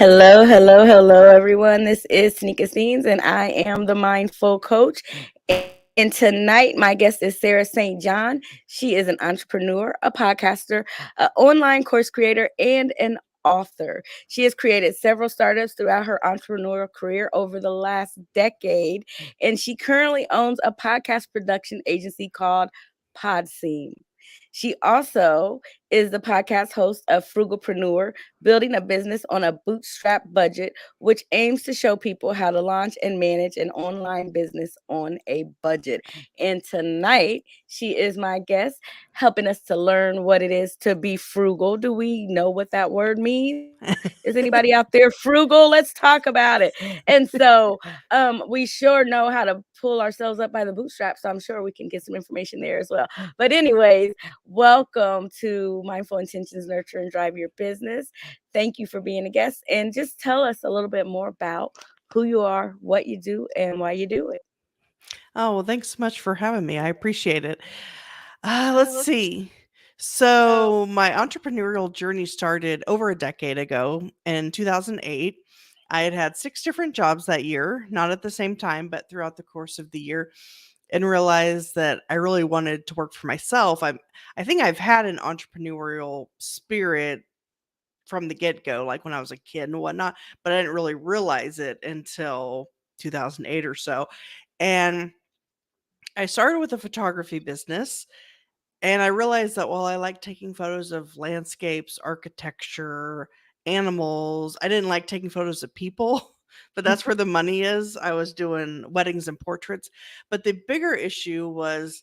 Hello, hello, hello, everyone. This is Sneaker Scenes, and I am the Mindful Coach. And tonight, my guest is Sarah St. John. She is an entrepreneur, a podcaster, an online course creator, and an author. She has created several startups throughout her entrepreneurial career over the last decade, and she currently owns a podcast production agency called PodSeam. She also is the podcast host of Frugalpreneur, building a business on a bootstrap budget, which aims to show people how to launch and manage an online business on a budget. And tonight, she is my guest, helping us to learn what it is to be frugal. Do we know what that word means? Is anybody out there frugal? Let's talk about it. And so we sure know how to pull ourselves up by the bootstraps. So I'm sure we can get some information there as well. But anyways, welcome to Mindful Intentions Nurture and Drive Your Business. Thank you for being a guest, and just tell us a little bit more about who you are, what you do, and why you do it. Oh, well, thanks so much for having me. I appreciate it. Let's see. So, my entrepreneurial journey started over a decade ago in 2008. I had had 6 different jobs that year, not at the same time, but throughout the course of the year, and realized that I really wanted to work for myself. I think I've had an entrepreneurial spirit from the get go, like when I was a kid and whatnot, but I didn't really realize it until 2008 or so. And I started with a photography business, and I realized that while I like taking photos of landscapes, architecture, animals, I didn't like taking photos of people, but that's where the money is. I was doing weddings and portraits. But the bigger issue was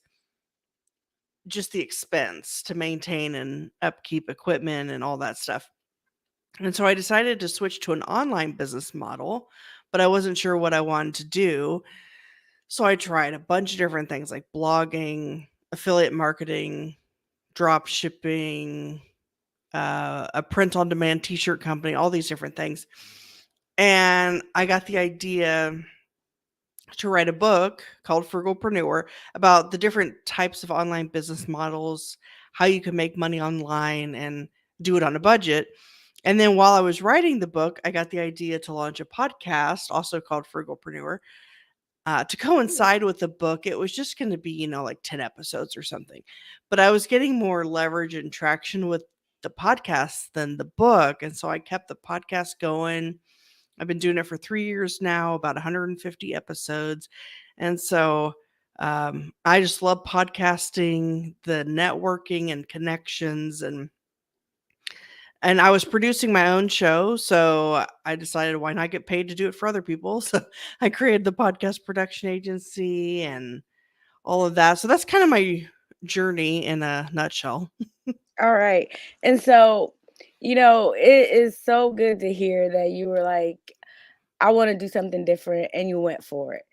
just the expense to maintain and upkeep equipment and all that stuff. And so I decided to switch to an online business model, but I wasn't sure what I wanted to do. So I tried a bunch of different things like blogging, affiliate marketing, drop shipping, a print on demand t shirt company, all these different things. And I got the idea to write a book called Frugalpreneur about the different types of online business models, how you can make money online and do it on a budget. And then while I was writing the book, I got the idea to launch a podcast, also called Frugalpreneur, to coincide with the book. It was just going to be, like 10 episodes or something. But I was getting more leverage and traction with the podcast than the book. And so I kept the podcast going. I've been doing it for 3 years now, about 150 episodes. And so I just love podcasting, the networking and connections, and I was producing my own show, so I decided why not get paid to do it for other people. So I created the podcast production agency and all of that. So that's kind of my journey in a nutshell. All right. And so, it is so good to hear that you were like, I want to do something different, and you went for it.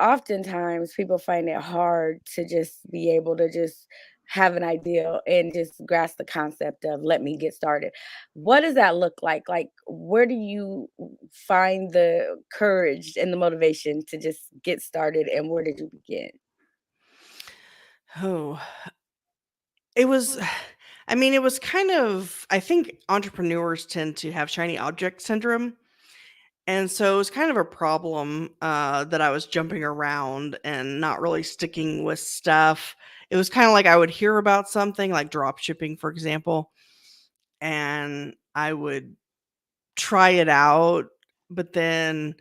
Oftentimes, people find it hard to just be able to just have an idea and just grasp the concept of let me get started. What does that look like? Like, where do you find the courage and the motivation to just get started, and where did you begin? Oh, it was, I mean, it was kind of, I think entrepreneurs tend to have shiny object syndrome. And so it was kind of a problem that I was jumping around and not really sticking with stuff. It was kind of like I would hear about something like drop shipping, for example, and I would try it out, but then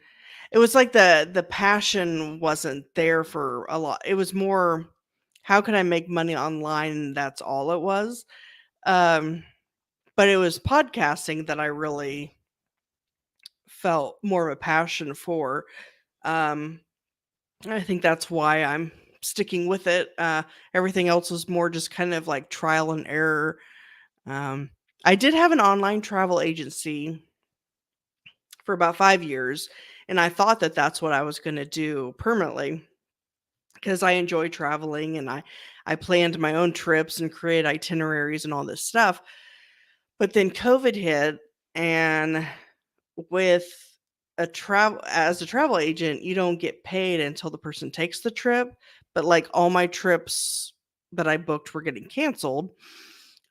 it was like the passion wasn't there for a lot. It was more, how can I make money online? That's all it was. Um, but it was podcasting that I really felt more of a passion for. Um, I think that's why I'm sticking with it. Everything else was more just kind of like trial and error. Um, I did have an online travel agency for about 5 years, and I thought that that's what I was going to do permanently because I enjoy traveling and I planned my own trips and create itineraries and all this stuff. But then COVID hit, and with a travel agent, you don't get paid until the person takes the trip. But like all my trips that I booked were getting canceled.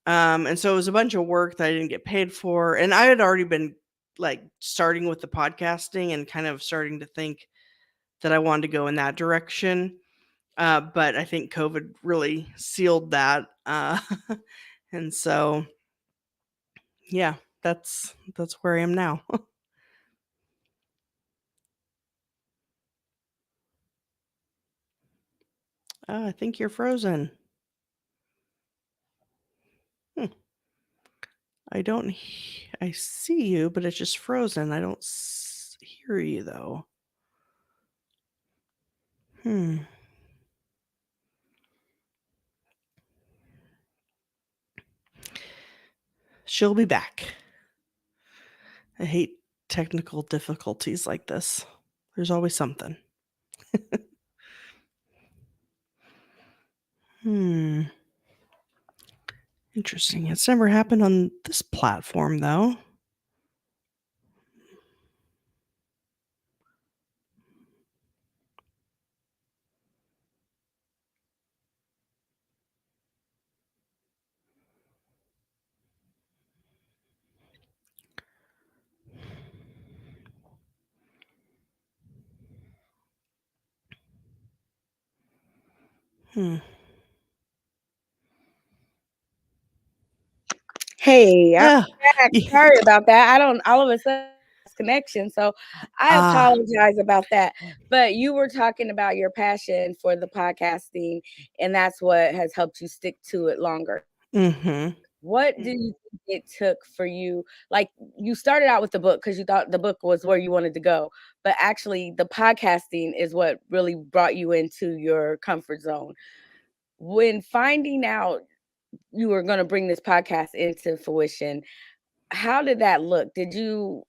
And so it was a bunch of work that I didn't get paid for. And I had already been like starting with the podcasting and kind of starting to think that I wanted to go in that direction. But I think COVID really sealed that. And so, yeah, that's where I am now. I think you're frozen. Hmm. I don't. I see you, but it's just frozen. I don't hear you though. Hmm. She'll be back. I hate technical difficulties like this. There's always something. Hmm. Interesting. It's never happened on this platform though. Hmm. Hey, I'm Yeah. back. Sorry about that. I don't all of a sudden lost connection. So I Ah. apologize about that. But you were talking about your passion for the podcasting, and that's what has helped you stick to it longer. Mm-hmm. What do you think it took for you? Like you started out with the book because you thought the book was where you wanted to go, but actually the podcasting is what really brought you into your comfort zone. When finding out you were going to bring this podcast into fruition, how did that look? Did you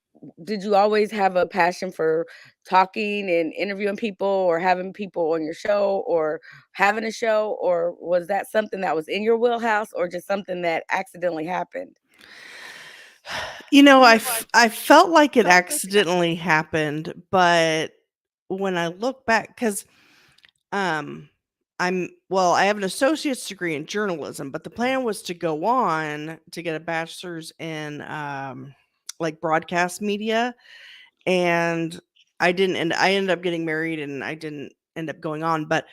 always have a passion for talking and interviewing people or having people on your show or having a show, or was that something that was in your wheelhouse or just something that accidentally happened? I felt like it accidentally happened, but when I look back, because um, I have an associate's degree in journalism, but the plan was to go on to get a bachelor's in like broadcast media, and I ended up getting married, and I didn't end up going on. But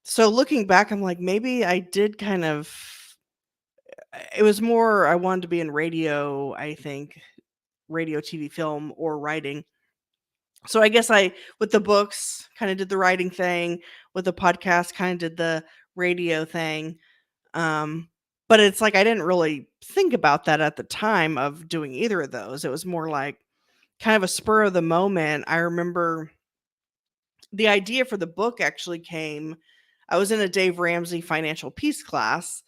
so looking back, I'm like, maybe I did kind of. It was more I wanted to be in radio, I think, radio, TV, film, or writing. So I guess I, with the books, kind of did the writing thing. With the podcast, kind of did the radio thing. Um, but it's like I didn't really think about that at the time of doing either of those. It was more like kind of a spur of the moment. I remember the idea for the book actually came. I was in a Dave Ramsey financial peace class,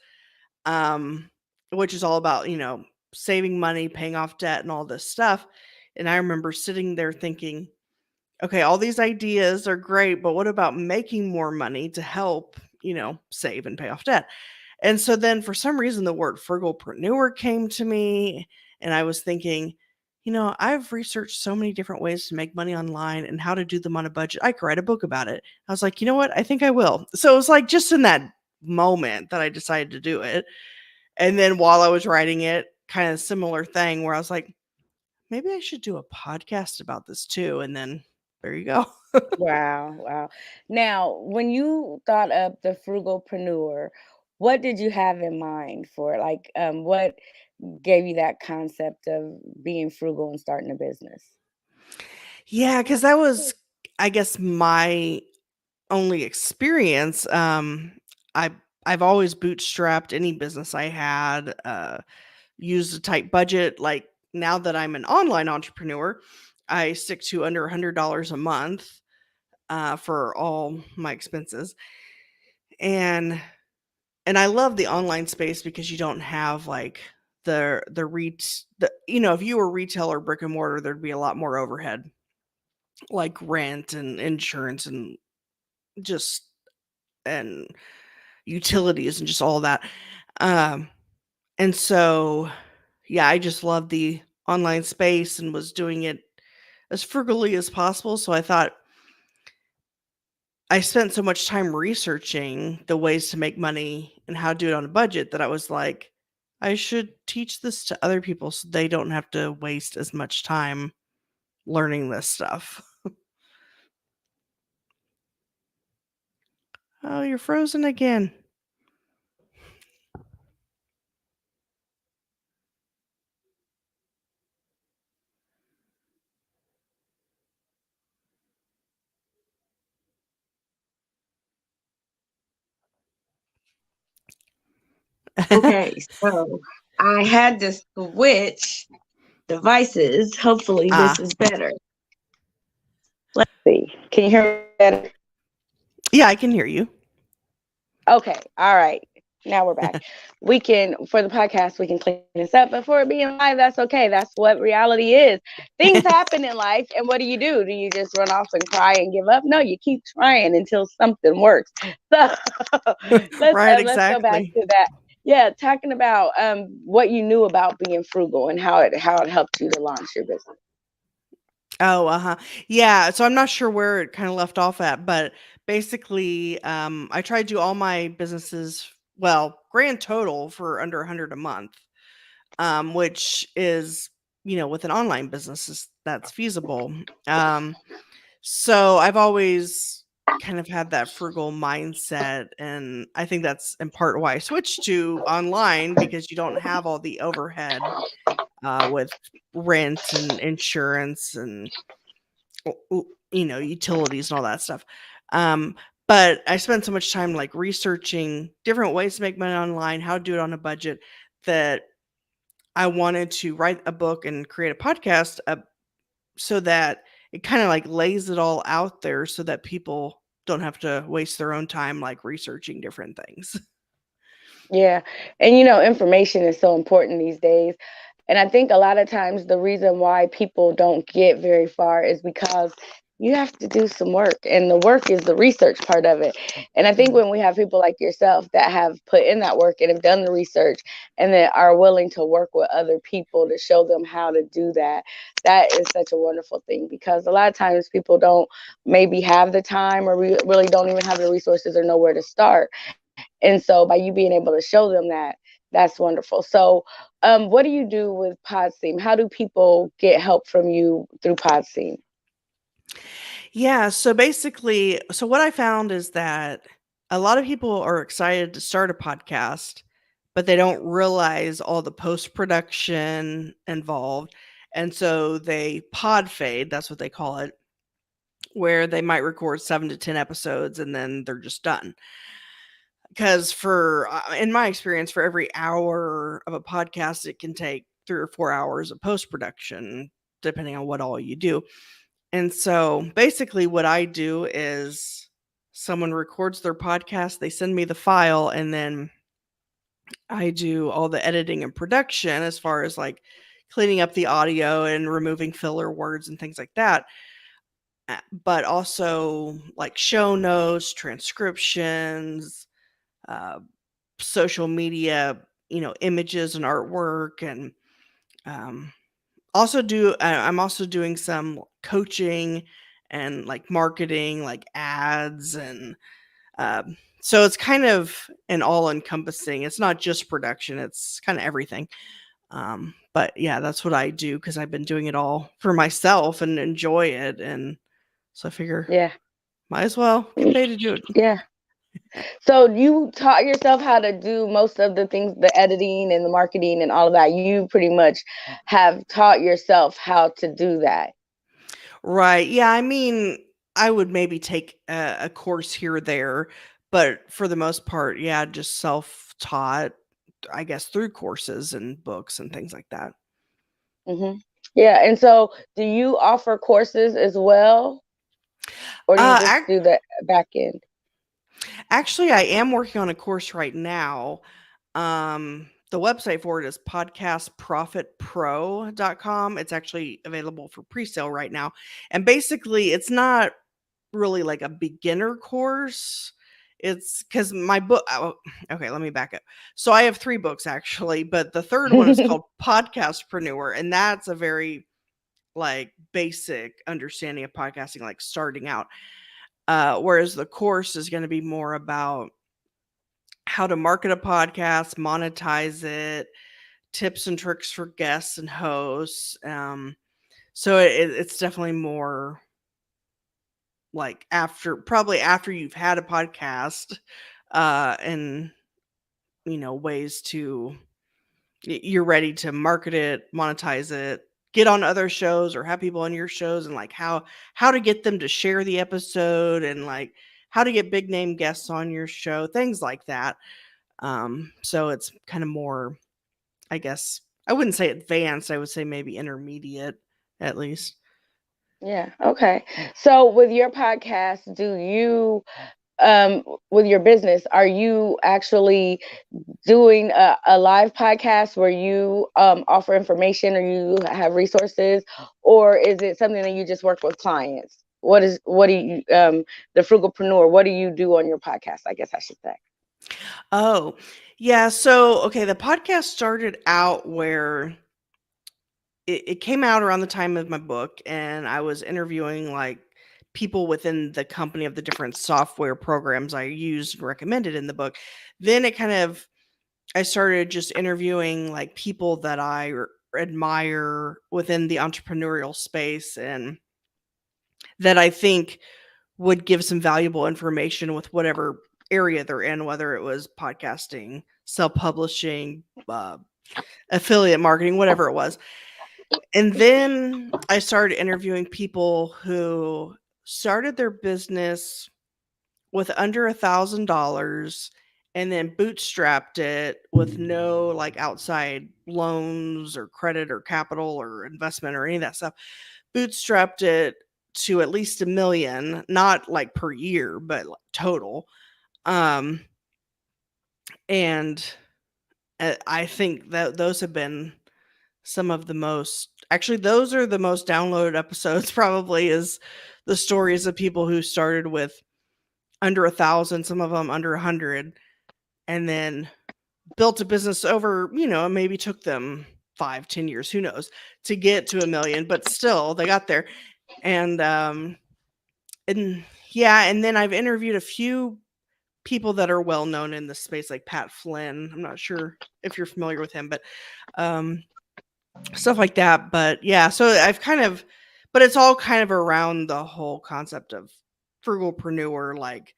um, which is all about, saving money, paying off debt, and all this stuff. And I remember sitting there thinking, okay, all these ideas are great, but what about making more money to help, save and pay off debt? And so then for some reason, the word frugalpreneur came to me, and I was thinking, I've researched so many different ways to make money online and how to do them on a budget. I could write a book about it. I was like, you know what? I think I will. So it was like just in that moment that I decided to do it. And then while I was writing it, kind of similar thing where I was like, maybe I should do a podcast about this too. And then there you go. Wow, wow. Now, when you thought of the frugalpreneur, what did you have in mind for like what gave you that concept of being frugal and starting a business? Yeah, because that was, I guess, my only experience. I I've always bootstrapped any business I had, used a tight budget. Like now that I'm an online entrepreneur, I stick to under $100 a month for all my expenses. And I love the online space because you don't have like if you were retail or brick and mortar, there'd be a lot more overhead, like rent and insurance and just and utilities and just all that. Um, and so, yeah, I just love the online space and was doing it as frugally as possible. So I thought I spent so much time researching the ways to make money and how to do it on a budget that I was like, I should teach this to other people so they don't have to waste as much time learning this stuff. Oh, you're frozen again. Okay, so I had to switch devices. Hopefully, this is better. Let's see. Can you hear me better? Yeah, I can hear you. Okay. All right. Now we're back. We can, for the podcast, we can clean this up. But for it being live, that's okay. That's what reality is. Things happen in life. And what do? Do you just run off and cry and give up? No, you keep trying until something works. So Right, let's go back exactly. to that. Yeah, talking about what you knew about being frugal and how it helped you to launch your business. Oh, uh-huh. Yeah, so I'm not sure where it kind of left off at, but basically, I try to do all my businesses, well, grand total for under 100 a month, which is, with an online business, that's feasible. Um, so I've always kind of had that frugal mindset, and I think that's in part why I switched to online because you don't have all the overhead with rent and insurance and utilities and all that stuff. Um, but I spent so much time like researching different ways to make money online, how to do it on a budget, that I wanted to write a book and create a podcast so that it kind of like lays it all out there so that people don't have to waste their own time like researching different things. Yeah. And information is so important these days. And I think a lot of times the reason why people don't get very far is because you have to do some work, and the work is the research part of it. And I think Mhm. when we have people like yourself that have put in that work and have done the research and that are willing to work with other people to show them how to do that, that is such a wonderful thing, because a lot of times people don't maybe have the time, or really don't even have the resources or know where to start. And so by you being able to show them that, that's wonderful. So what do you do with PodSeam? How do people get help from you through PodSeam? Yeah, so basically, so what I found is that a lot of people are excited to start a podcast, but they don't realize all the post production involved. And so they pod fade, that's what they call it, where they might record 7 to 10 episodes and then they're just done. Because in my experience, for every hour of a podcast, it can take 3 or 4 hours of post production, depending on what all you do. And so basically what I do is someone records their podcast, they send me the file, and then I do all the editing and production as far as like cleaning up the audio and removing filler words and things like that. But also like show notes, transcriptions, uh, social media, images and artwork, and um, I'm also doing some coaching and like marketing, like ads, and so it's kind of an all encompassing. It's not just production; it's kind of everything. But yeah, that's what I do because I've been doing it all for myself and enjoy it, and so I figure Yeah. might as well get paid to do it. Yeah. So you taught yourself how to do most of the things, the editing and the marketing and all of that. You pretty much have taught yourself how to do that. Right. Yeah. I mean, I would maybe take a course here or there, but for the most part, yeah, just self taught, I guess, through courses and books and things like that. Hmm. Yeah. And so do you offer courses as well, or do you just Ac do the back end? Actually, I am working on a course right now. The website for it is podcastprofitpro.com. It's actually available for pre-sale right now. And basically, it's not really like a beginner course. It's because my book. Okay, let me back up. So I have 3 books actually, but the third one is called Podcastpreneur, and that's a very like basic understanding of podcasting, like starting out. Whereas the course is going to be more about how to market a podcast, monetize it, tips and tricks for guests and hosts. So it's definitely more like probably after you've had a podcast, and ways to you're ready to market it, monetize it, get on other shows or have people on your shows, and like how to get them to share the episode, and like how to get big name guests on your show, things like that. So it's kind of more, I guess, I wouldn't say advanced, I would say maybe intermediate at least. Yeah. Okay. So with your podcast, do you with your business, are you actually doing a live podcast where you offer information or you have resources, or is it something that you just work with clients? What do you the Frugalpreneur, what do you do on your podcast, I guess I should say? Oh, yeah. So, okay, the podcast started out where it came out around the time of my book, and I was interviewing like people within the company of the different software programs I used and recommended in the book. Then I started just interviewing like people that admire within the entrepreneurial space, and that I think would give some valuable information with whatever area they're in, whether it was podcasting, self-publishing, affiliate marketing, whatever it was. And then I started interviewing people who started their business with under $1,000 and then bootstrapped it with no like outside loans or credit or capital or investment or any of that stuff. Bootstrapped it to at least 1 million, not like per year, but like total. Um, and I think that those have been some of the most, actually those are the most downloaded episodes probably, is the stories of people who started with under 1,000, some of them under 100, and then built a business over, maybe took them 5-10 years, who knows, to get to 1 million, but still they got there. And yeah, and then I've interviewed a few people that are well known in the space, like Pat Flynn. I'm not sure if you're familiar with him, but stuff like that. But yeah, so but it's all kind of around the whole concept of frugalpreneur, like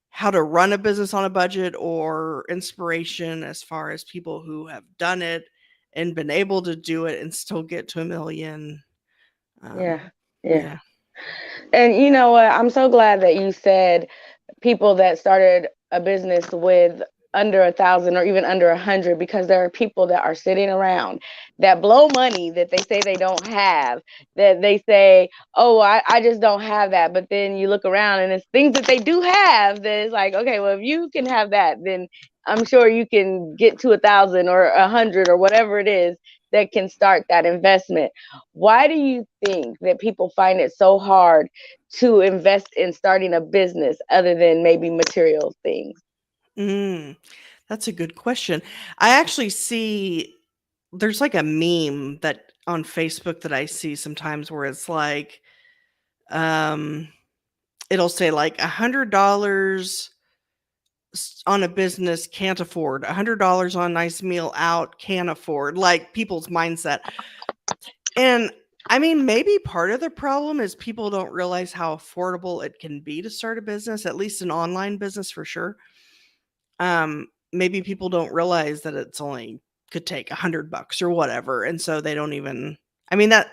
how to run a business on a budget, or inspiration as far as people who have done it and been able to do it and still get to 1 million. Yeah. Yeah. Yeah. And you know what? I'm so glad that you said people that started a business with under 1,000 or even under 100, because there are people that are sitting around that blow money that they say they don't have, that they say, oh, I just don't have that. But then you look around and it's things that they do have that is like, okay, well, if you can have that, then I'm sure you can get to 1,000 or 100 or whatever it is that can start that investment. Why do you think that people find it so hard to invest in starting a business other than maybe material things? That's a good question. I actually see there's like a meme that on Facebook that I see sometimes where it's like, um, it'll say like $100 on a business can't afford, $100 on a nice meal out can't afford, like people's mindset. And I mean, maybe part of the problem is people don't realize how affordable it can be to start a business, at least an online business for sure. Maybe people don't realize that it's only could take $100 or whatever, and so they don't even, I mean, that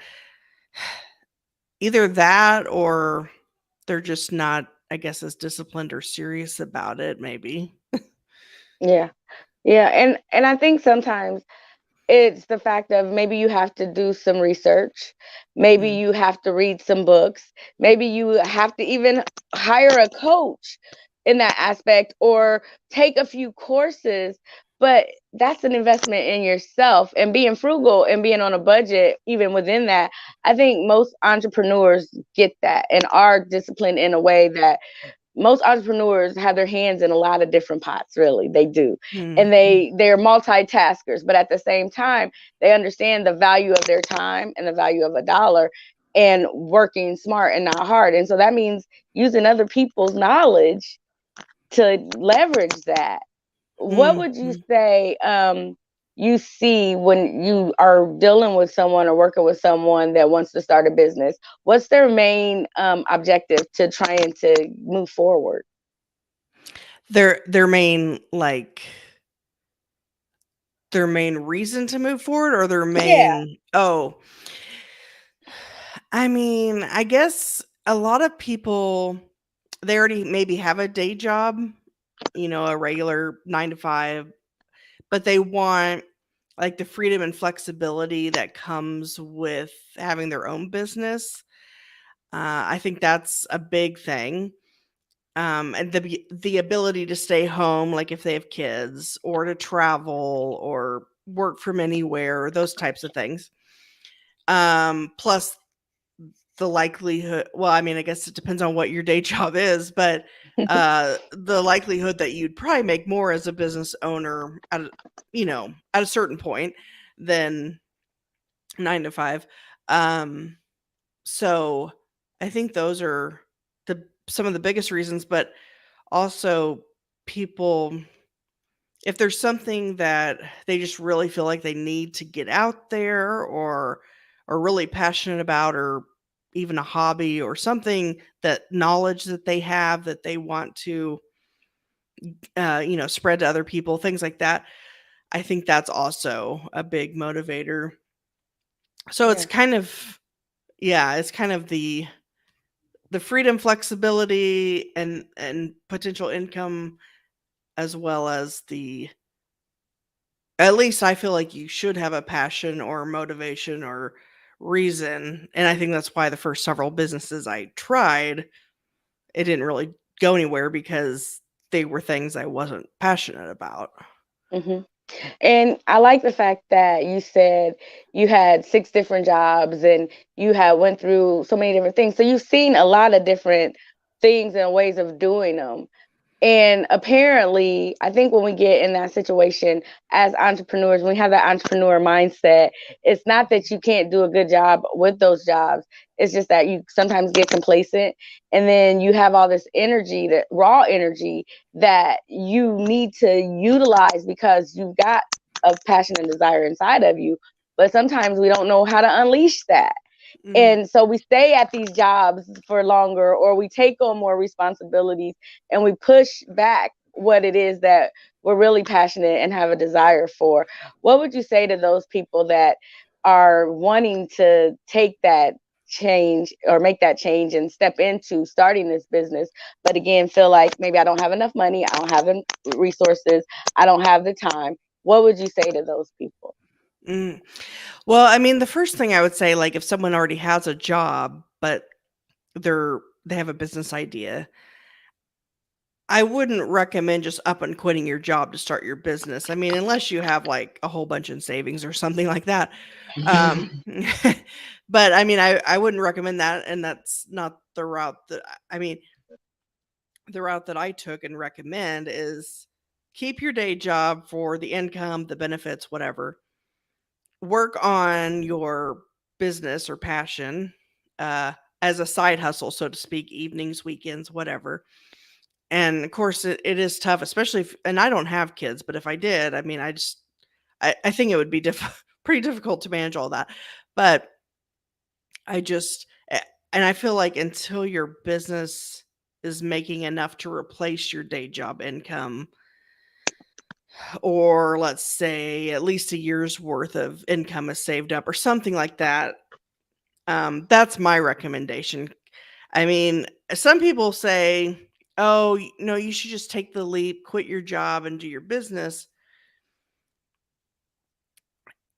either that or they're just not, I guess, as disciplined or serious about it, maybe. Yeah. Yeah. And I think sometimes it's the fact of maybe you have to do some research. Maybe Mm. you have to read some books. Maybe you have to even hire a coach in that aspect or take a few courses. But that's an investment in yourself, and being frugal and being on a budget, even within that. I think most entrepreneurs get that and are disciplined in a way that most entrepreneurs have their hands in a lot of different pots, really they do, Mm. and they're multitaskers, but at the same time they understand the value of their time and the value of a dollar, and working smart and not hard. And so that means using other people's knowledge to leverage that. What would you Mm. say you see when you are dealing with someone or working with someone that wants to start a business? What's their main objective to trying to move forward? Their main, like, their main reason to move forward, or their Yeah. main oh, I mean, I guess a lot of people, they already maybe have a day job, a regular 9 to 5, but they want, like, the freedom and flexibility that comes with having their own business. I think that's a big thing. And the ability to stay home, like if they have kids, or to travel or work from anywhere, those types of things. Plus the likelihood, well, I mean, I guess it depends on what your day job is, but the likelihood that you'd probably make more as a business owner at a certain point than 9 to 5. Um, so I think those are some of the biggest reasons, but also people, if there's something that they just really feel like they need to get out there, or are really passionate about, or even a hobby or something, that knowledge that they have that they want to spread to other people, things like that, I think that's also a big motivator. So it's Yeah. kind of, yeah, it's kind of the freedom, flexibility, and potential income, as well as the, at least I feel like you should have a passion or motivation or reason. And I think that's why the first several businesses I tried, it didn't really go anywhere, because they were things I wasn't passionate about. hmm And I like the fact that you said you had six different jobs and you had went through so many different things. So you've seen a lot of different things and ways of doing them. And apparently, I think when we get in that situation as entrepreneurs, when we have that entrepreneur mindset, it's not that you can't do a good job with those jobs. It's just that you sometimes get complacent and then you have all this energy, that raw energy that you need to utilize because you've got a passion and desire inside of you. But sometimes we don't know how to unleash that. Mm, And so we stay at these jobs for longer, or we take on more responsibilities and we push back what it is that we're really passionate and have a desire for. What would you say to those people that are wanting to take that change or make that change and step into starting this business, but again, feel like maybe I don't have enough money, I don't have resources, I don't have the time? What would you say to those people? mm. Well, I mean, the first thing I would say, like, if someone already has a job, but they have a business idea, I wouldn't recommend just up and quitting your job to start your business. I mean, unless you have, like, a whole bunch in savings or something like that. Um, but I mean, I wouldn't recommend that, and that's not the route that I mean, the route that I took and recommend is keep your day job for the income, the benefits, whatever. Work on your business or passion, uh, as a side hustle, so to speak, evenings, weekends, whatever. And of course, it is tough, especially if, and I don't have kids, but if I did, I mean, I think it would be pretty difficult to manage all that. But I just, and I feel like until your business is making enough to replace your day job income, or let's say at least a year's worth of income is saved up or something like that, that's my recommendation. I mean, some people say, "Oh, no, you should just take the leap, quit your job, and do your business."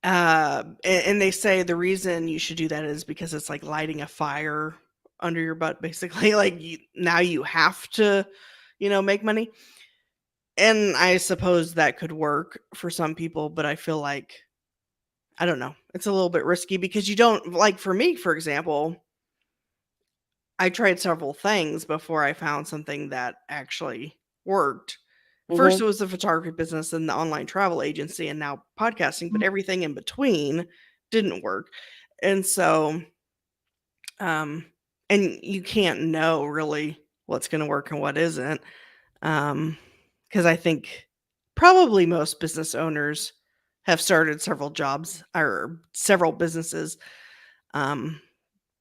And they say the reason you should do that is because it's like lighting a fire under your butt, basically. Like, now you have to, make money. And I suppose that could work for some people, but I feel like, I don't know, it's a little bit risky, because you don't, like, for me, for example, I tried several things before I found something that actually worked. First, hmm it was the photography business and the online travel agency, and now podcasting, but everything in between didn't work. And so, um, and you can't know really what's going to work and what isn't. Because I think probably most business owners have started several jobs or several businesses. Um,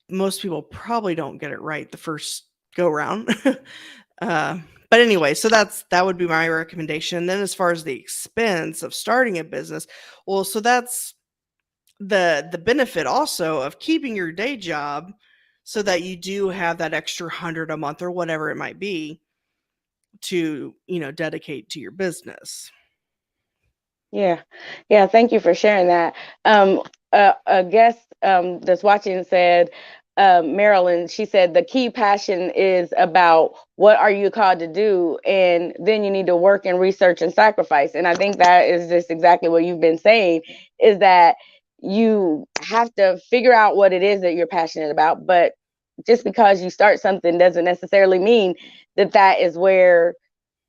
most people probably don't get it right the first go round. uh, but anyway, so that would be my recommendation. Then, as far as the expense of starting a business, well, so that's the benefit also of keeping your day job, so that you do have that extra 100 a month or whatever it might be to dedicate to your business. Yeah. Yeah. Thank you for sharing that. Um, a guest that's watching said, Marilyn, she said the key passion is about what are you called to do, and then you need to work and research and sacrifice. And I think that is just exactly what you've been saying, is that you have to figure out what it is that you're passionate about. But just because you start something doesn't necessarily mean that that is where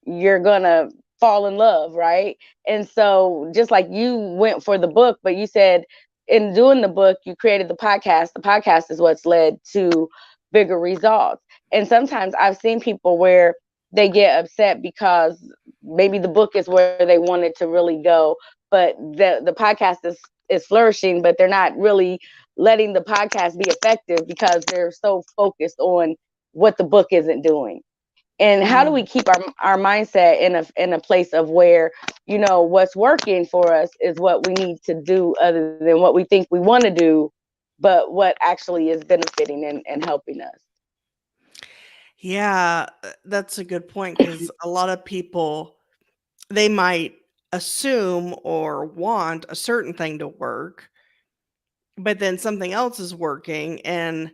you're gonna fall in love, right? And so just like you went for the book, but you said in doing the book, you created the podcast. The podcast is what's led to bigger results. And sometimes I've seen people where they get upset because maybe the book is where they wanted to really go, but the podcast is flourishing, but they're not really letting the podcast be effective because they're so focused on what the book isn't doing. And how do we Mm. keep our mindset in a place of where, what's working for us is what we need to do other than what we think we want to do, but what actually is benefiting and helping us. Yeah, that's a good point, because a lot of people, they might assume or want a certain thing to work, but then something else is working. And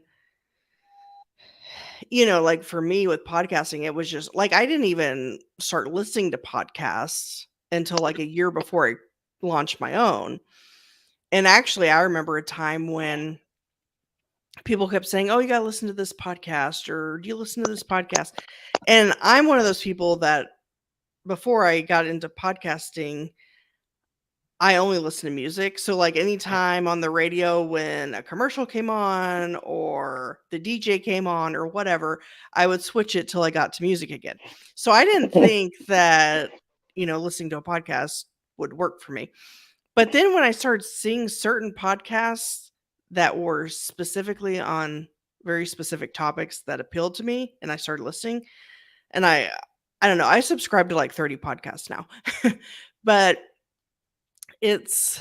like for me with podcasting, it was just like I didn't even start listening to podcasts until like a year before I launched my own. And actually, I remember a time when people kept saying, "Oh, you got to listen to this podcast," or "Do you listen to this podcast?" And I'm one of those people that before I got into podcasting, I only listen to music. So like anytime on the radio when a commercial came on or the DJ came on or whatever, I would switch it till I got to music again. So I didn't think that, listening to a podcast would work for me. But then when I started seeing certain podcasts that were specifically on very specific topics that appealed to me, and I started listening, and I don't know, I subscribe to like 30 podcasts now. But it's,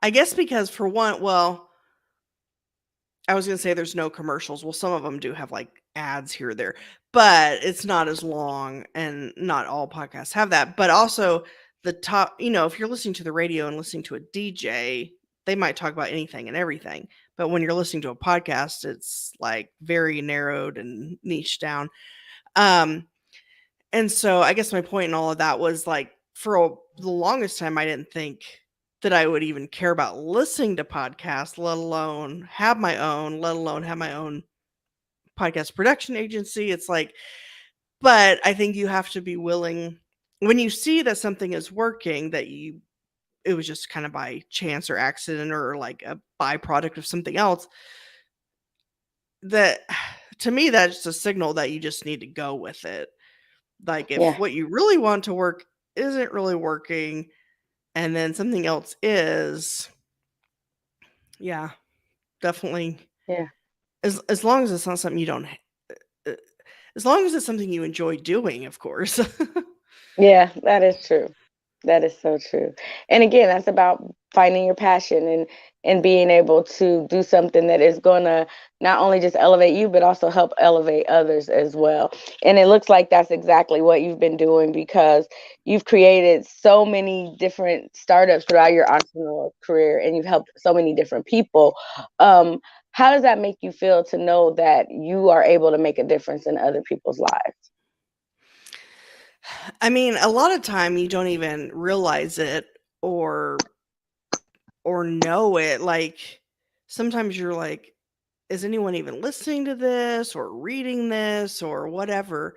I guess, because for one, well, I was gonna say there's no commercials. Well, some of them do have like ads here or there, but it's not as long, and not all podcasts have that. But also the top, if you're listening to the radio and listening to a DJ, they might talk about anything and everything. But when you're listening to a podcast, it's like very narrowed and niched down. Um, And so I guess my point in all of that was like the longest time I didn't think that I would even care about listening to podcasts, let alone have my own podcast production agency. It's like, but I think you have to be willing when you see that something is working, it was just kind of by chance or accident or like a byproduct of something else, that to me that's a signal that you just need to go with it. Like if Yeah, what you really want to work isn't really working, and then something else is, yeah, definitely. yeah, As long as it's not something you don't, uh, as long as it's something you enjoy doing, of course. yeah. That is true. That is so true. And again, that's about finding your passion and being able to do something that is going to not only just elevate you, but also help elevate others as well. And it looks like that's exactly what you've been doing, because you've created so many different startups throughout your entrepreneurial career, and you've helped so many different people. Um, how does that make you feel to know that you are able to make a difference in other people's lives? I mean, a lot of time you don't even realize it or know it. Like sometimes you're like, is anyone even listening to this or reading this or whatever?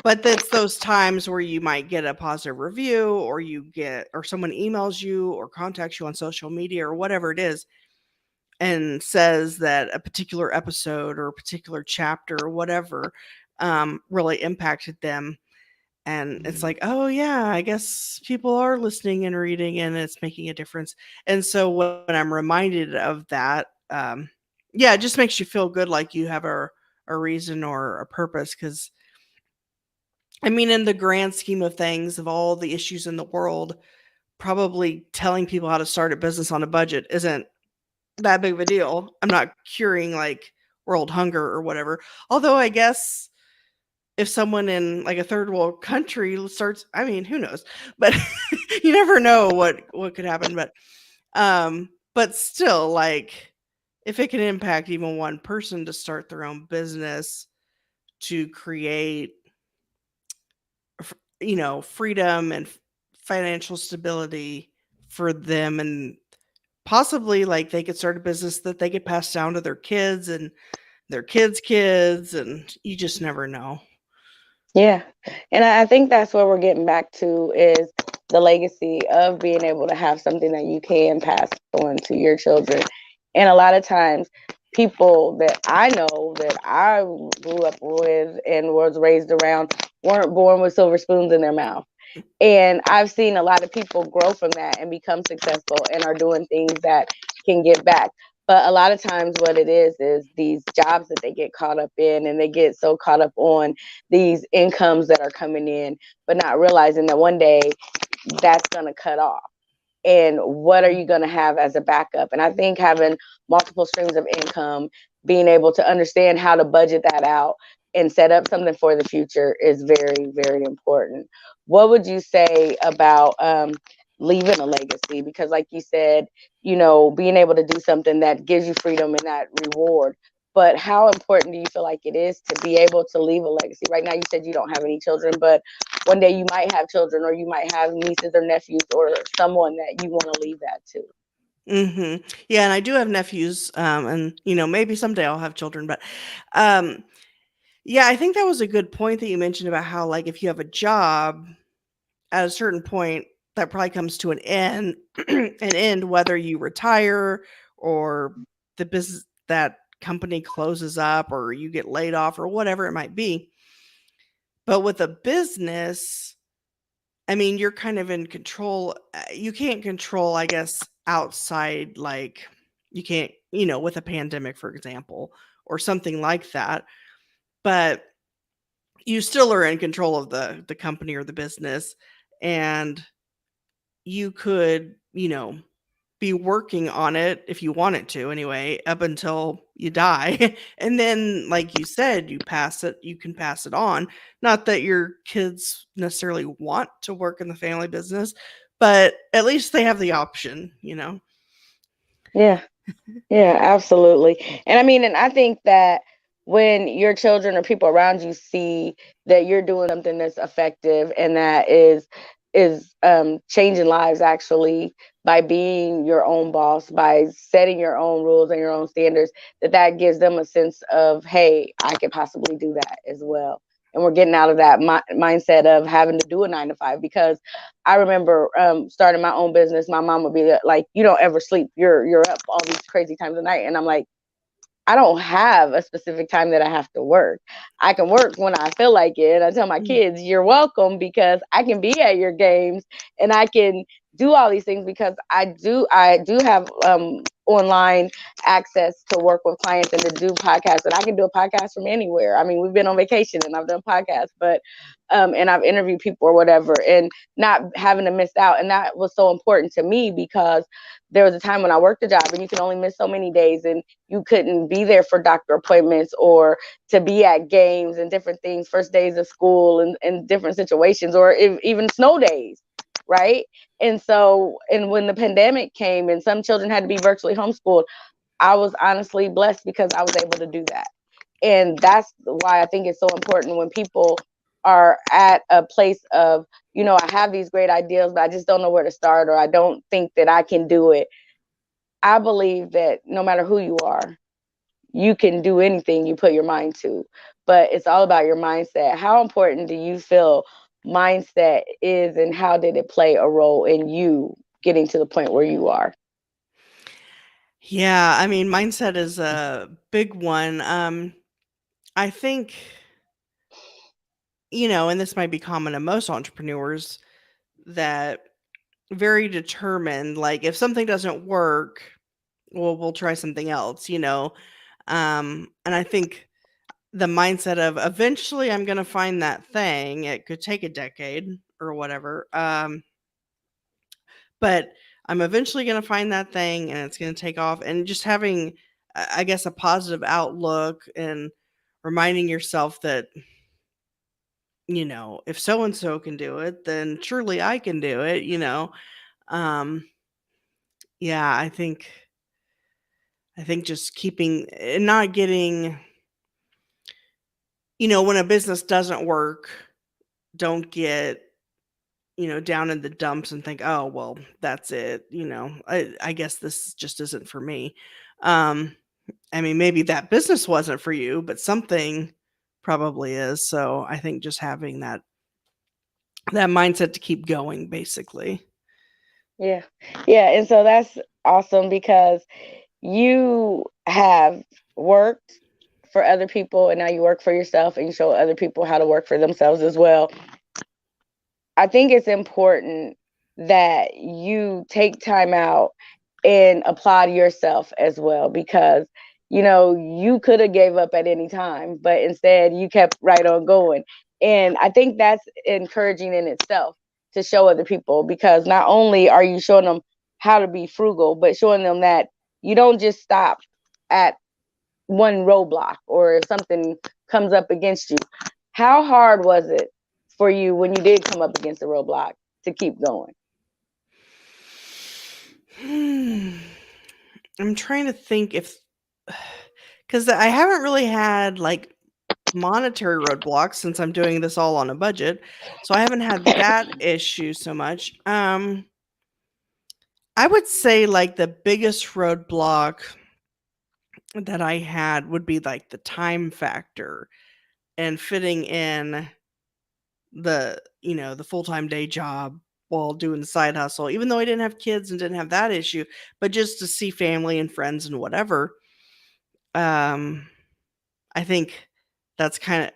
But that's those times where you might get a positive review, or someone emails you or contacts you on social media or whatever it is, and says that a particular episode or a particular chapter or whatever really impacted them. And it's like, oh yeah, I guess people are listening and reading and it's making a difference. And so when I'm reminded of that, yeah, it just makes you feel good, like you have a reason or a purpose. Because I mean, in the grand scheme of things, of all the issues in the world, probably telling people how to start a business on a budget isn't that big of a deal. I'm not curing like world hunger or whatever. Although I guess if someone in like a third world country starts, I mean, who knows? But you never know what could happen. But still, like, if it can impact even one person to start their own business, to create, freedom and financial stability for them, and possibly like they could start a business that they could pass down to their kids and their kids' kids, and you just never know. Yeah. And I think that's where we're getting back to is the legacy of being able to have something that you can pass on to your children. And a lot of times, people that I know that I grew up with and was raised around weren't born with silver spoons in their mouth. And I've seen a lot of people grow from that and become successful and are doing things that can give back. But a lot of times, what it is these jobs that they get caught up in, and they get so caught up on these incomes that are coming in, but not realizing that one day that's going to cut off. And what are you going to have as a backup? And I think having multiple streams of income, being able to understand how to budget that out and set up something for the future is very, very important. What would you say about leaving a legacy? Because, like you said, being able to do something that gives you freedom and that reward. But how important do you feel like it is to be able to leave a legacy? Right now, you said you don't have any children, but one day you might have children, or you might have nieces or nephews, or someone that you want to leave that to. Yeah, and I do have nephews, and maybe someday I'll have children, but um, yeah, I think that was a good point that you mentioned about how, like, if you have a job at a certain point, that probably comes to an end, whether you retire or the business, that company closes up or you get laid off or whatever it might be. But with a business, I mean, you're kind of in control. You can't control, I guess, outside, like, you can't, with a pandemic, for example, or something like that. But you still are in control of the company or the business, and you could, be working on it if you wanted to anyway, up until you die. And then, like you said, you can pass it on. Not that your kids necessarily want to work in the family business, but at least they have the option. Yeah. Yeah, absolutely. And I mean, and I think that when your children or people around you see that you're doing something that's effective and that is changing lives actually by being your own boss, by setting your own rules and your own standards, that gives them a sense of, hey, I could possibly do that as well. And we're getting out of that mindset of having to do a 9 to 5, because I remember starting my own business. My mom would be like, "You don't ever sleep. You're up all these crazy times of night," and I'm like, I don't have a specific time that I have to work. I can work when I feel like it. I tell my Mm. kids, you're welcome, because I can be at your games and I can do all these things because I do have online access to work with clients and to do podcasts, and I can do a podcast from anywhere. I mean, we've been on vacation and I've done podcasts, but and I've interviewed people or whatever, and not having to miss out. And that was so important to me because there was a time when I worked a job and you can only miss so many days, and you couldn't be there for doctor appointments or to be at games and different things, first days of school and different situations, or even snow days, right? And so, and when the pandemic came and some children had to be virtually homeschooled, I was honestly blessed because I was able to do that. And that's why I think it's so important when people are at a place of, I have these great ideas, but I just don't know where to start, or I don't think that I can do it. I believe that no matter who you are, you can do anything you put your mind to, but it's all about your mindset. How important do you feel mindset is, and how did it play a role in you getting to the point where you are? Yeah, I mean, mindset is a big one. I think and this might be common to most entrepreneurs, that very determined, like if something doesn't work, well, we'll try something else. And I think the mindset of eventually I'm going to find that thing, it could take a decade or whatever. But I'm eventually going to find that thing and it's going to take off, and just having, I guess, a positive outlook and reminding yourself that, if so and so can do it, then surely I can do it. Um, yeah, I think just keeping and not getting, when a business doesn't work, don't get, down in the dumps and think, oh, well, that's it. I guess this just isn't for me. Um, I mean, maybe that business wasn't for you, but something probably is. So I think just having that mindset to keep going, basically. Yeah. Yeah. And so that's awesome because you have worked for other people and now you work for yourself and you show other people how to work for themselves as well. I think it's important that you take time out and apply to yourself as well, because you could have gave up at any time, but instead you kept right on going. And I think that's encouraging in itself to show other people, because not only are you showing them how to be frugal, but showing them that you don't just stop at one roadblock or if something comes up against you. How hard was it for you when you did come up against a roadblock to keep going? I'm trying to think because I haven't really had like monetary roadblocks since I'm doing this all on a budget. So I haven't had that issue so much. I would say like the biggest roadblock that I had would be like the time factor and fitting in the full-time day job while doing the side hustle, even though I didn't have kids and didn't have that issue, but just to see family and friends and whatever. Um, I think that's kind of,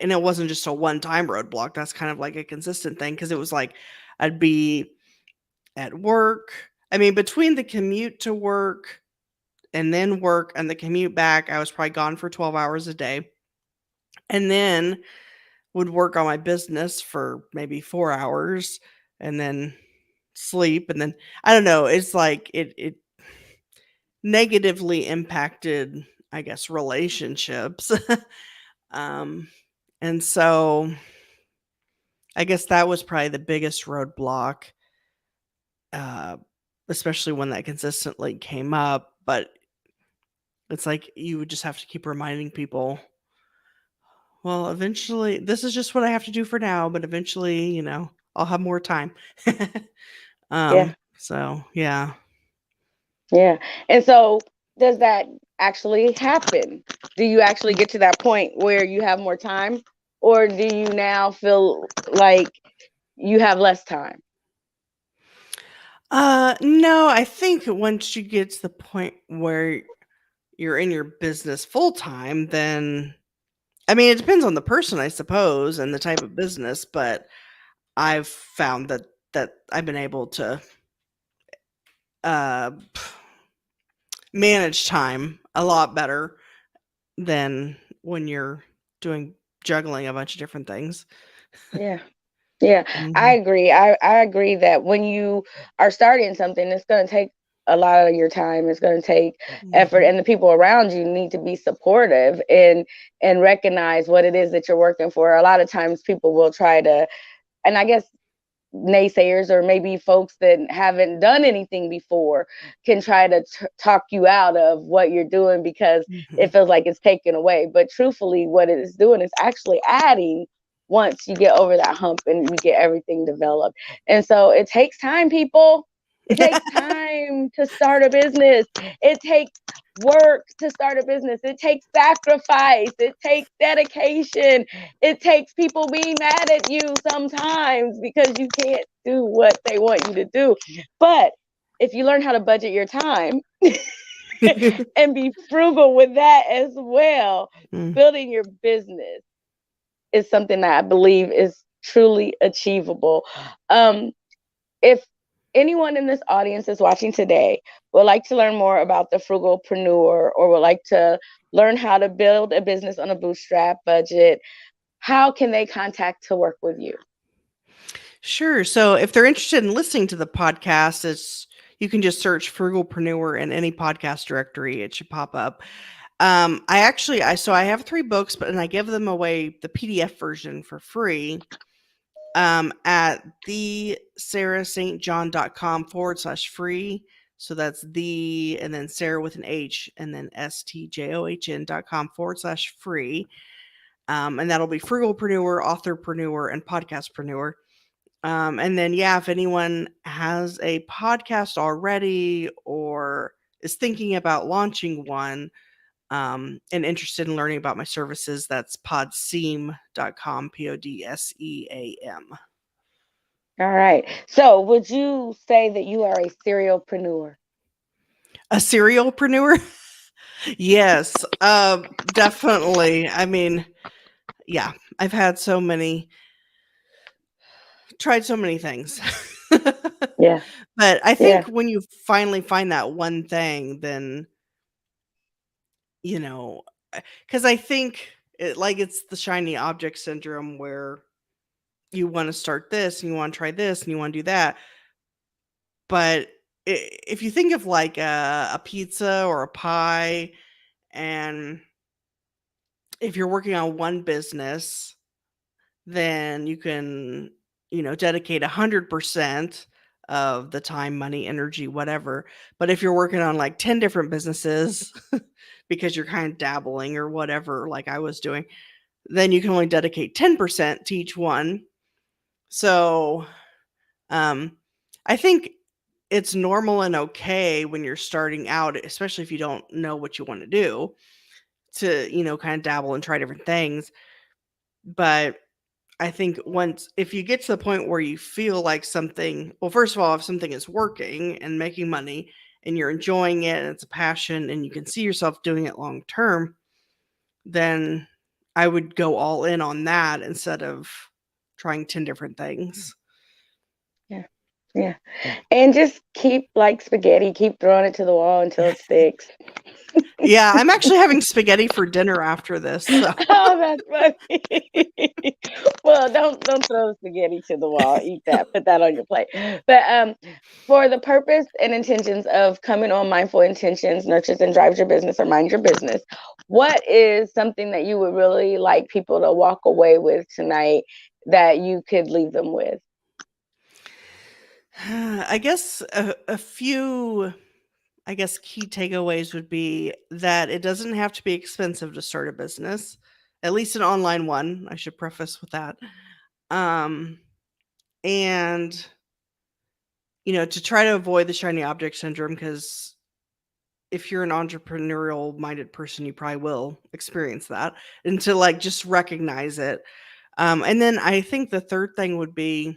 and it wasn't just a one-time roadblock. That's kind of like a consistent thing because it was like I'd be at work. I mean, between the commute to work and then work and the commute back, I was probably gone for 12 hours a day. And then would work on my business for maybe 4 hours and then sleep, and then I don't know, it's like it negatively impacted, I guess, relationships. um and so I guess that was probably the biggest roadblock, uh especially when that consistently came up. But it's like you would just have to keep reminding people, well, eventually this is just what I have to do for now, but eventually, I'll have more time. Yeah. So yeah. Yeah. And so does that actually happen? Do you actually get to that point where you have more time, or do you now feel like you have less time? No, I think once you get to the point where you're in your business full time, then I mean, it depends on the person, I suppose, and the type of business, but I've found that I've been able to uh manage time a lot better than when you're doing juggling a bunch of different things. Yeah. Yeah, I Mhm. agree. I agree that when you are starting something, it's going to take a lot of your time. It's going to take effort, Mhm. and the people around you need to be supportive and recognize what it is that you're working for. A lot of times, people will try to, and I guess naysayers or maybe folks that haven't done anything before can try to talk you out of what you're doing because it Mhm. feels like it's taken away. But truthfully, what it is doing is actually adding once you get over that hump and you get everything developed. And so it takes time, people. It takes time to start a business. It takes work to start a business. It takes sacrifice. It takes dedication. It takes people being mad at you sometimes because you can't do what they want you to do. But if you learn how to budget your time and be frugal with that as well, Mm. building your business is something that I believe is truly achievable. If anyone in this audience is watching today would like to learn more about the Frugalpreneur or would like to learn how to build a business on a bootstrap budget, how can they contact to work with you? Sure. So if they're interested in listening to the podcast, you can just search Frugalpreneur in any podcast directory. It should pop up. I have 3 books, and I give them away the PDF version for free at the sarahstjohn.com/free. So that's the, and then Sarah with an H, and then stjohn.com/free. And that'll be Frugalpreneur, Authorpreneur, and Podcastpreneur. And then, if anyone has a podcast already or is thinking about launching one, and interested in learning about my services, that's PodSeam.com, PodSeam. All right. So would you say that you are a serialpreneur? A serialpreneur? Yes, definitely. I mean, yeah, I've had tried so many things. Yeah. But I Yeah. think when you finally find that one thing, then, because I think it's the shiny object syndrome where you want to start this and you want to try this and you want to do that. But if you think of like a pizza or a pie, and if you're working on one business, then you can, dedicate 100% of the time, money, energy, whatever. But if you're working on like 10 different businesses because you're kind of dabbling or whatever, like I was doing, then you can only dedicate 10% to each one. So I think it's normal and okay when you're starting out, especially if you don't know what you want to do, to, kind of dabble and try different things. But I think if you get to the point where you feel like something, well, first of all, if something is working and making money and you're enjoying it and it's a passion and you can see yourself doing it long term, then I would go all in on that instead of trying 10 different things. Yeah. Yeah. And just keep like spaghetti, keep throwing it to the wall until it sticks. Yeah, I'm actually having spaghetti for dinner after this. So. Oh, that's funny. Well, don't throw the spaghetti to the wall. Eat that. Put that on your plate. But for the purpose and intentions of coming on Mindful Intentions, Nurtures and Drives Your Business, or Mind Your Business, what is something that you would really like people to walk away with tonight that you could leave them with? I guess a few key takeaways would be that it doesn't have to be expensive to start a business, at least an online one. I should preface with that. And, to try to avoid the shiny object syndrome, because if you're an entrepreneurial minded person, you probably will experience that, and to just recognize it. And then I think the third thing would be,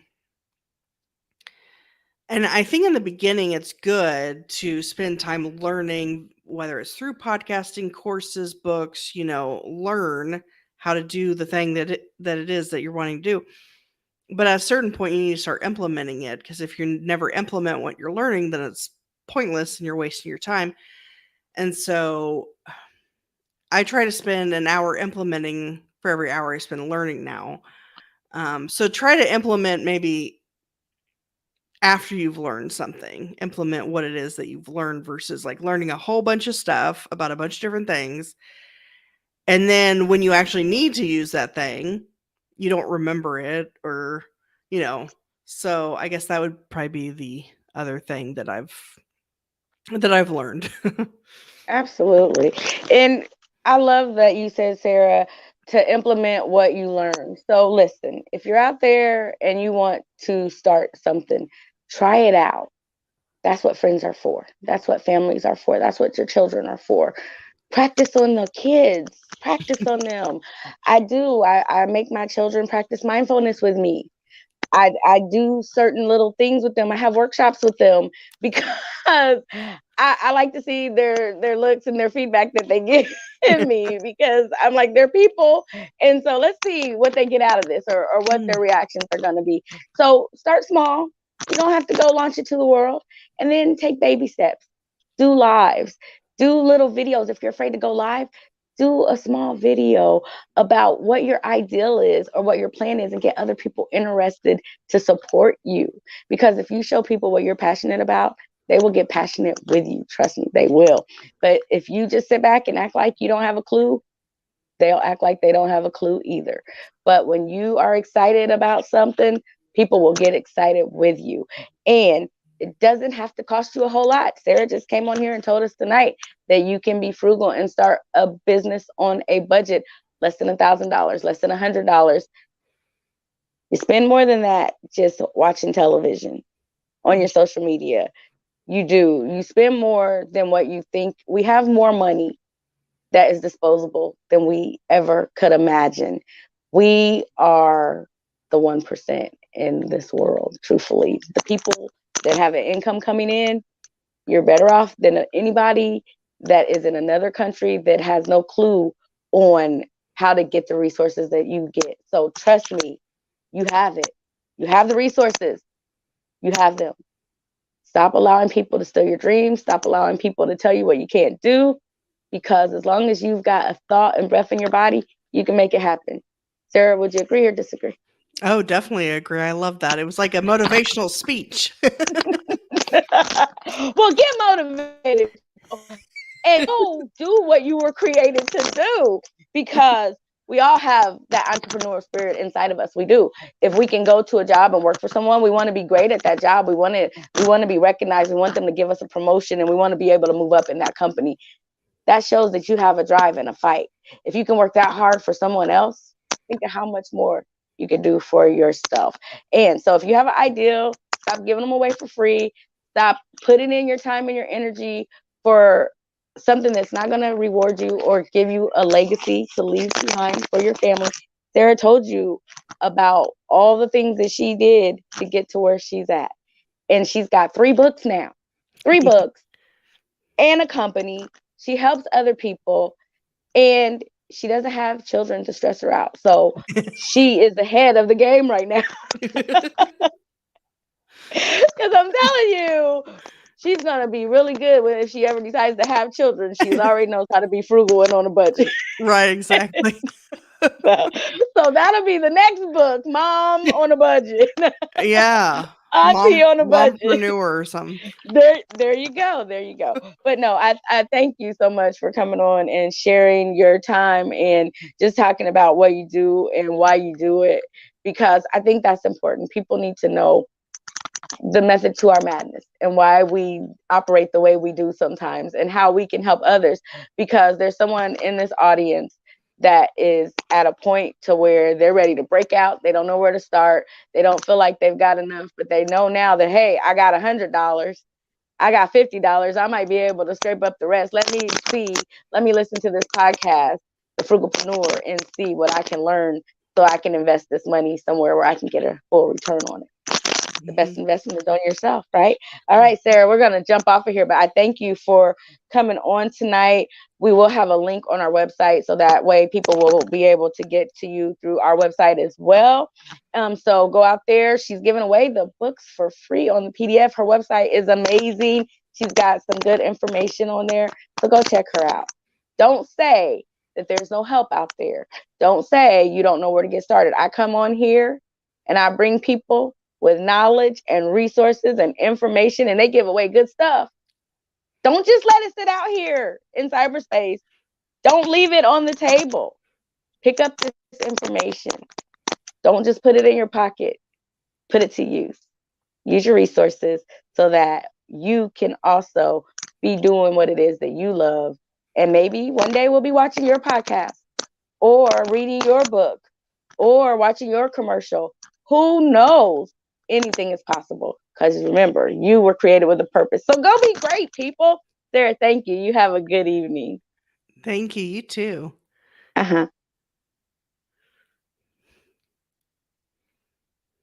and I think in the beginning, it's good to spend time learning, whether it's through podcasting, courses, books, learn how to do the thing that it is that you're wanting to do. But at a certain point, you need to start implementing it, because if you never implement what you're learning, then it's pointless and you're wasting your time. And so I try to spend an hour implementing for every hour I spend learning now. So try to implement maybe after you've learned something, implement what it is that you've learned versus learning a whole bunch of stuff about a bunch of different things. And then when you actually need to use that thing, you don't remember it, or, so I guess that would probably be the other thing that I've learned. Absolutely. And I love that you said, Sarah, to implement what you learn. So listen, if you're out there and you want to start something, try it out. That's what friends are for. That's what families are for. That's what your children are for. Practice on the kids. Practice on them. I do. I make my children practice mindfulness with me. I do certain little things with them. I have workshops with them because I like to see their looks and their feedback that they give me, because I'm like, they're people. And so let's see what they get out of this, or what their reactions are going to be. So start small. You don't have to go launch it to the world, and then take baby steps. Do lives, do little videos. If you're afraid to go live, do a small video about what your ideal is or what your plan is, and get other people interested to support you. Because if you show people what you're passionate about, they will get passionate with you. Trust me, they will. But if you just sit back and act like you don't have a clue, they'll act like they don't have a clue either. But when you are excited about something, people will get excited with you. And it doesn't have to cost you a whole lot. Sarah just came on here and told us tonight that you can be frugal and start a business on a budget, less than $1,000, less than $100. You spend more than that just watching television, on your social media. You do. You spend more than what you think. We have more money that is disposable than we ever could imagine. We are the 1% in this world, truthfully. The people that have an income coming in, you're better off than anybody that is in another country that has no clue on how to get the resources that you get. So trust me, you have it. You have the resources. You have them. Stop allowing people to steal your dreams. Stop allowing people to tell you what you can't do, because as long as you've got a thought and breath in your body, you can make it happen. Sarah, would you agree or disagree? Oh, definitely agree. I love that. It was like a motivational speech. Well, get motivated and go do what you were created to do, because we all have that entrepreneurial spirit inside of us. We do. If we can go to a job and work for someone, we want to be great at that job. We want to be recognized. We want them to give us a promotion, and we want to be able to move up in that company. That shows that you have a drive and a fight. If you can work that hard for someone else, think of how much more you can do for yourself. And so if you have an ideal, stop giving them away for free. Stop putting in your time and your energy for something that's not going to reward you or give you a legacy to leave behind for your family. Sarah told you about all the things that she did to get to where she's at. And she's got 3 books now, 3 books and a company. She helps other people, and she doesn't have children to stress her out. So she is the head of the game right now. Because I'm telling you, she's going to be really good if she ever decides to have children. She already knows how to be frugal and on a budget. Right, exactly. So that'll be the next book, Mom on a Budget. Yeah. Auntie on a budget. Mompreneur or something. There you go. There you go. But no, I thank you so much for coming on and sharing your time and just talking about what you do and why you do it, because I think that's important. People need to know the method to our madness and why we operate the way we do sometimes, and how we can help others, because there's someone in this audience that is at a point to where they're ready to break out. They don't know where to start. They don't feel like they've got enough, but they know now that, hey, I got $100. I got $50. I might be able to scrape up the rest. Let me listen to this podcast, The Frugalpreneur, and see what I can learn so I can invest this money somewhere where I can get a full return on it. The best investment is on yourself, right? All right, Sarah, we're going to jump off of here, but I thank you for coming on tonight. We will have a link on our website, so that way people will be able to get to you through our website as well. So go out there. She's giving away the books for free on the PDF. Her website is amazing. She's got some good information on there. So go check her out. Don't say that there's no help out there. Don't say you don't know where to get started. I come on here and I bring people with knowledge and resources and information, and they give away good stuff. Don't just let it sit out here in cyberspace. Don't leave it on the table. Pick up this information. Don't just put it in your pocket. Put it to use. Use your resources so that you can also be doing what it is that you love. And maybe one day we'll be watching your podcast or reading your book or watching your commercial. Who knows? Anything is possible, because remember, you were created with a purpose. So go be great, people. Sarah, thank you. You have a good evening. Thank you. You too. Uh-huh.